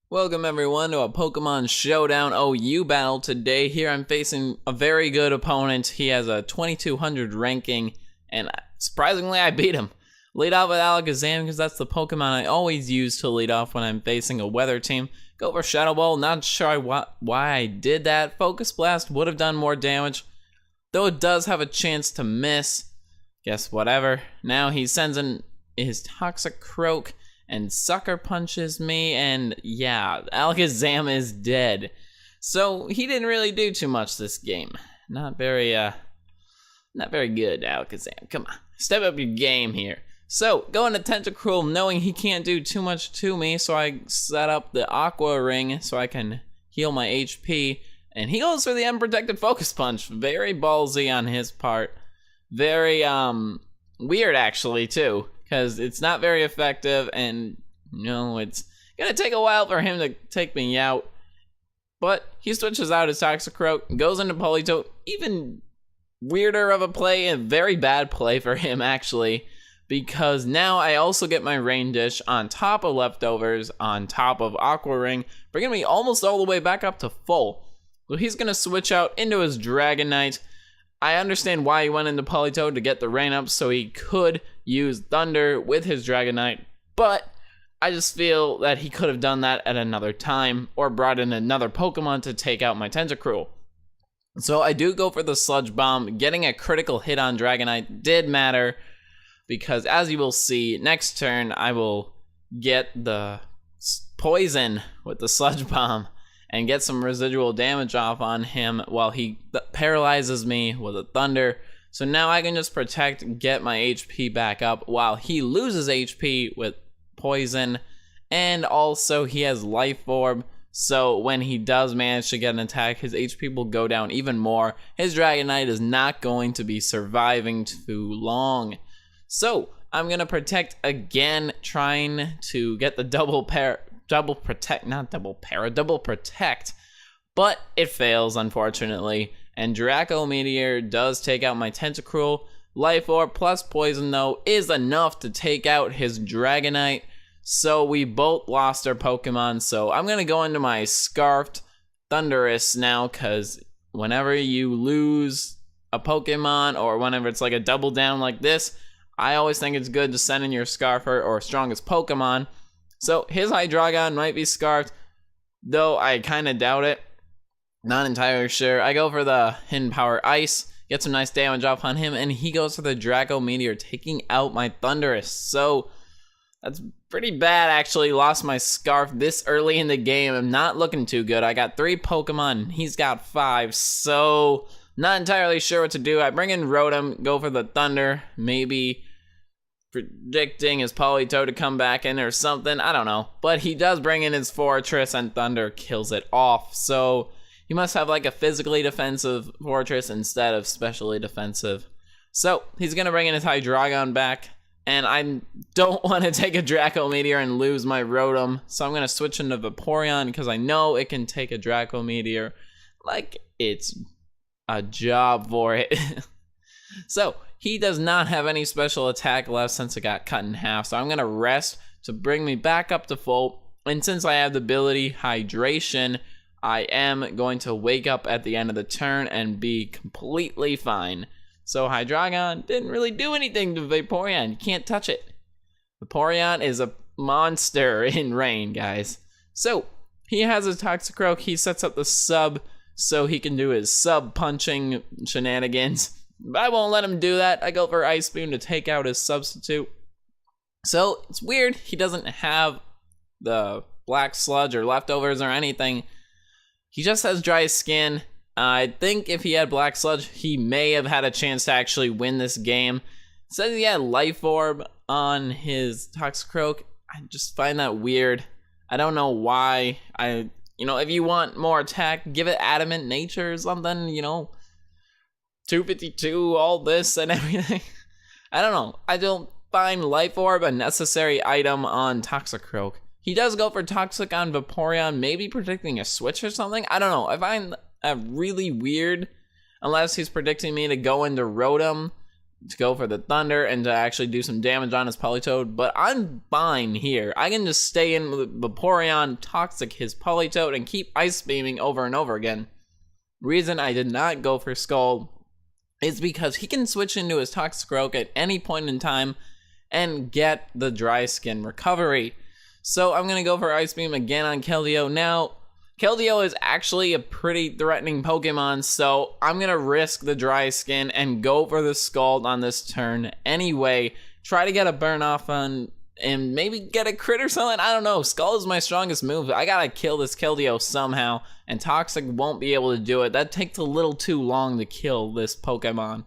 Welcome everyone to a Pokemon Showdown OU battle. Today here I'm facing a very good opponent. He has a 2200 ranking and surprisingly I beat him. Lead off with Alakazam because that's the Pokemon I always use to lead off when I'm facing a weather team. Go for Shadow Ball, not sure why I did that. Focus Blast would have done more damage, though it does have a chance to miss. Guess whatever. Now he sends in his Toxic Croak and Sucker Punches me, and yeah, Alakazam is dead. So he didn't really do too much this game. Not very good, Alakazam. Come on, step up your game here. So, going to Tentacruel, knowing he can't do too much to me, so I set up the Aqua Ring so I can heal my HP, and he goes for the Unprotected Focus Punch. Very ballsy on his part. Very, weird actually, too. Because it's not very effective, and it's gonna take a while for him to take me out. But he switches out his Toxicroak, goes into Politoed. Even weirder of a play, and very bad play for him actually, because now I also get my Rain Dish on top of Leftovers, on top of Aqua Ring, bringing me almost all the way back up to full. So he's gonna switch out into his Dragonite. I understand why he went into Politoed to get the rain up so he could use Thunder with his Dragonite, but I just feel that he could have done that at another time or brought in another Pokemon to take out my Tentacruel. So I do go for the Sludge Bomb. Getting a critical hit on Dragonite did matter because, as you will see, next turn I will get the Poison with the Sludge Bomb and get some residual damage off on him while he paralyzes me with a Thunder. So now I can just protect, get my HP back up while he loses HP with Poison. And also he has Life Orb, so when he does manage to get an attack, his HP will go down even more. His Dragonite is not going to be surviving too long. So I'm gonna protect again, trying to get the double protect, but it fails unfortunately, and Draco Meteor does take out my Tentacruel. Life Orb plus Poison though is enough to take out his Dragonite, so we both lost our Pokemon. So I'm gonna go into my Scarfed Thundurus now, because whenever you lose a Pokemon or whenever it's like a double down like this, I always think it's good to send in your Scarfer or strongest Pokemon. So his Hydreigon might be Scarfed, though I kind of doubt it. Not entirely sure. I go for the Hidden Power Ice, get some nice damage off on him, and he goes for the Draco Meteor, taking out my Thundurus. So that's pretty bad actually. Lost my Scarf this early in the game. I'm not looking too good. I got 3 Pokemon, he's got 5, so not entirely sure what to do. I bring in Rotom, go for the Thunder, maybe predicting his Politoed to come back in or something, I don't know. But he does bring in his Fortress and Thunder kills it off. So he must have like a physically defensive Fortress instead of specially defensive. So he's gonna bring in his Hydreigon back, and I don't want to take a Draco Meteor and lose my Rotom. So I'm gonna switch into Vaporeon because I know it can take a Draco Meteor like it's a job for it. So he does not have any special attack left since it got cut in half, so I'm gonna rest to bring me back up to full. And since I have the ability Hydration, I am going to wake up at the end of the turn and be completely fine. So Hydreigon didn't really do anything to Vaporeon. You can't touch it. Vaporeon is a monster in rain, guys. So he has his Toxicroak. He sets up the sub so he can do his sub punching shenanigans. But I won't let him do that. I go for Ice Beam to take out his substitute. So it's weird. He doesn't have the Black Sludge or Leftovers or anything. He just has Dry Skin. I think if he had Black Sludge, he may have had a chance to actually win this game. It says he had Life Orb on his Toxicroak. I just find that weird. I don't know why. If you want more attack, give it Adamant Nature or something, 252, all this and everything. I don't know. I don't find Life Orb a necessary item on Toxicroak. He does go for Toxic on Vaporeon, maybe predicting a switch or something. I don't know. I find that really weird, unless he's predicting me to go into Rotom. to go for the Thunder and to actually do some damage on his Politoed, but I'm fine here. I can just stay in with Vaporeon, Toxic his Politoed, and keep Ice Beaming over and over again. Reason I did not go for Scald is because he can switch into his Toxicroak at any point in time and get the Dry Skin recovery. So I'm going to go for Ice Beam again on Keldeo. Now, Keldeo is actually a pretty threatening Pokemon, so I'm going to risk the Dry Skin and go for the Scald on this turn anyway. Try to get a burn off on and maybe get a crit or something. I don't know. Scald is my strongest move. I got to kill this Keldeo somehow, and Toxic won't be able to do it. That takes a little too long to kill this Pokemon.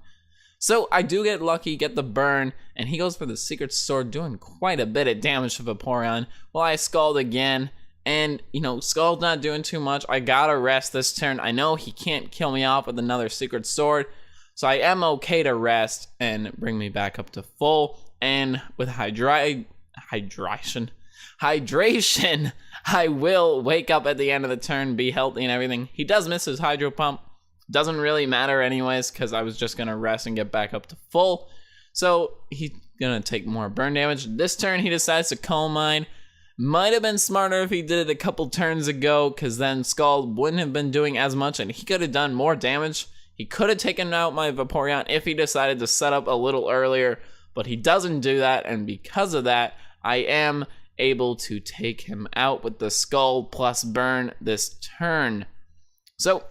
So I do get lucky, get the burn, and he goes for the Secret Sword, doing quite a bit of damage to Vaporeon. While I Scald again, and, you know, Scald's not doing too much. I gotta rest this turn. I know he can't kill me off with another Secret Sword, so I am okay to rest and bring me back up to full. And with hydration, I will wake up at the end of the turn, be healthy and everything. He does miss his Hydro Pump. Doesn't really matter anyways, because I was just gonna rest and get back up to full. So he's gonna take more burn damage. This turn he decides to Calm Mind. Might have been smarter if he did it a couple turns ago, because then Scald wouldn't have been doing as much and he could have done more damage. He could have taken out my Vaporeon if he decided to set up a little earlier, but he doesn't do that, and because of that, I am able to take him out with the Scald plus burn this turn. So,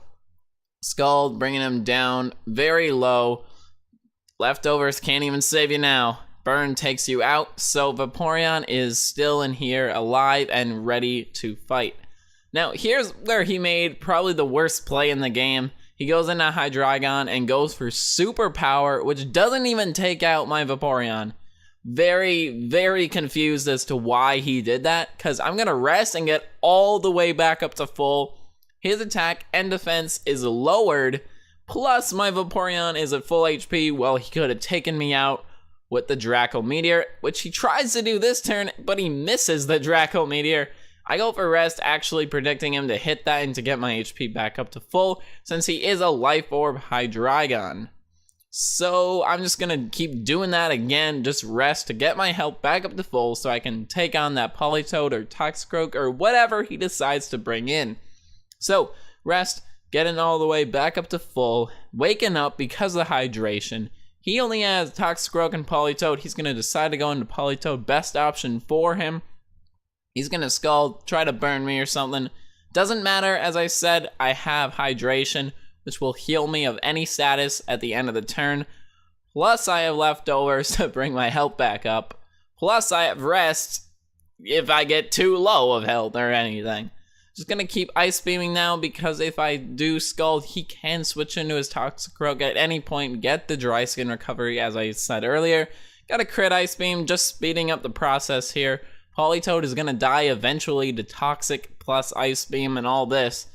Scald bringing him down very low. Leftovers can't even save you now. Burn takes you out, so Vaporeon is still in here, alive and ready to fight. Now, here's where he made probably the worst play in the game. He goes into Hydreigon and goes for Super Power, which doesn't even take out my Vaporeon. Very, very confused as to why he did that, because I'm going to rest and get all the way back up to full. His attack and defense is lowered, plus my Vaporeon is at full HP. Well, he could have taken me out with the Draco Meteor, which he tries to do this turn, but he misses the Draco Meteor. I go for rest, actually predicting him to hit that and to get my HP back up to full, since he is a Life Orb Hydreigon. So I'm just gonna keep doing that again, just rest to get my health back up to full so I can take on that Politoed or Toxicroak or whatever he decides to bring in. So, rest, getting all the way back up to full, waking up because of the hydration. He only has Toxicroak and Politoed. He's going to decide to go into Politoed, best option for him. He's going to Scald, try to burn me or something. Doesn't matter, as I said, I have hydration, which will heal me of any status at the end of the turn. Plus, I have leftovers to bring my health back up. Plus, I have rest if I get too low of health or anything. Just gonna keep Ice Beaming now, because if I do Scald, he can switch into his Toxicroak at any point and get the Dry Skin recovery, as I said earlier. Got a crit Ice Beam, just speeding up the process here. Politoed is gonna die eventually to Toxic plus Ice Beam and all this.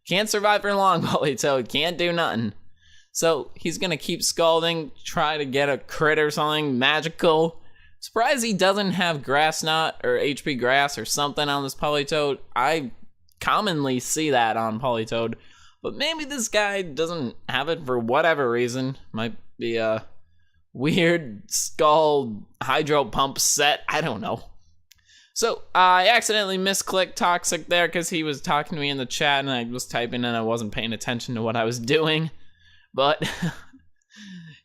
Can't survive for long, Politoed, can't do nothing. So he's gonna keep Scalding, try to get a crit or something magical. Surprised he doesn't have Grass Knot or HP Grass or something on this Politoed. I commonly see that on Politoed, but maybe this guy doesn't have it for whatever reason. Might be a weird Scald Hydro Pump set, I don't know. So I accidentally misclicked Toxic there because he was talking to me in the chat and I was typing and I wasn't paying attention to what I was doing. But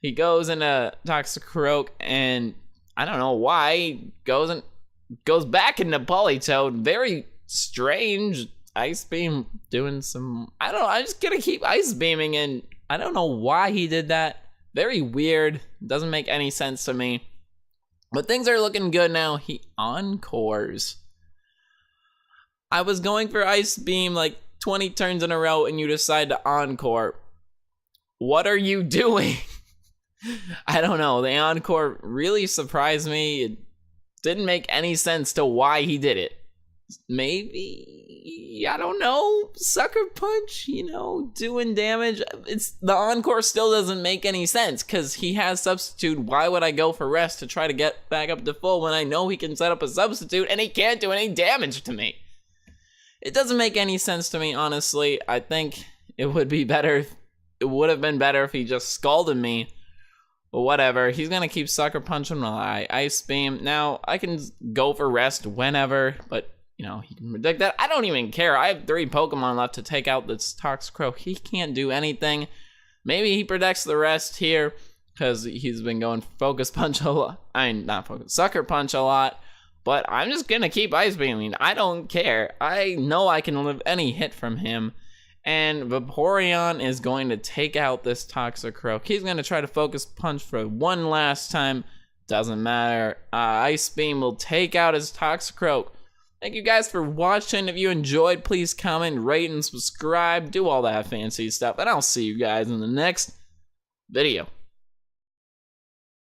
he goes into Toxicroak and I don't know why he goes back into Politoed. Very strange. Ice Beam doing some, I don't know, I'm just gonna keep Ice Beaming, and I don't know why he did that. Very weird, doesn't make any sense to me. But things are looking good now. He encores. I was going for Ice Beam like 20 turns in a row and you decide to encore. What are you doing? I don't know, the encore really surprised me. It didn't make any sense to why he did it. Maybe, I don't know, Sucker Punch, you know, doing damage. It's the encore still doesn't make any sense because he has Substitute. Why would I go for rest to try to get back up to full when I know he can set up a Substitute and he can't do any damage to me? It doesn't make any sense to me, honestly. I think it would be better, it would have been better if he just scalded me But whatever, he's gonna keep Sucker Punching my Ice Beam. Now, I can go for Rest whenever, but, you know, he can predict that. I don't even care. I have 3 Pokemon left to take out this Toxicroak. He can't do anything. Maybe he predicts the rest here, because he's been going Focus Punch a lot. I mean, not Focus, Sucker Punch a lot. But I'm just gonna keep Ice Beaming. I don't care. I know I can live any hit from him. And Vaporeon is going to take out this Toxicroak. He's going to try to Focus Punch for one last time. Doesn't matter. Ice Beam will take out his Toxicroak. Thank you guys for watching. If you enjoyed, please comment, rate, and subscribe. Do all that fancy stuff. And I'll see you guys in the next video.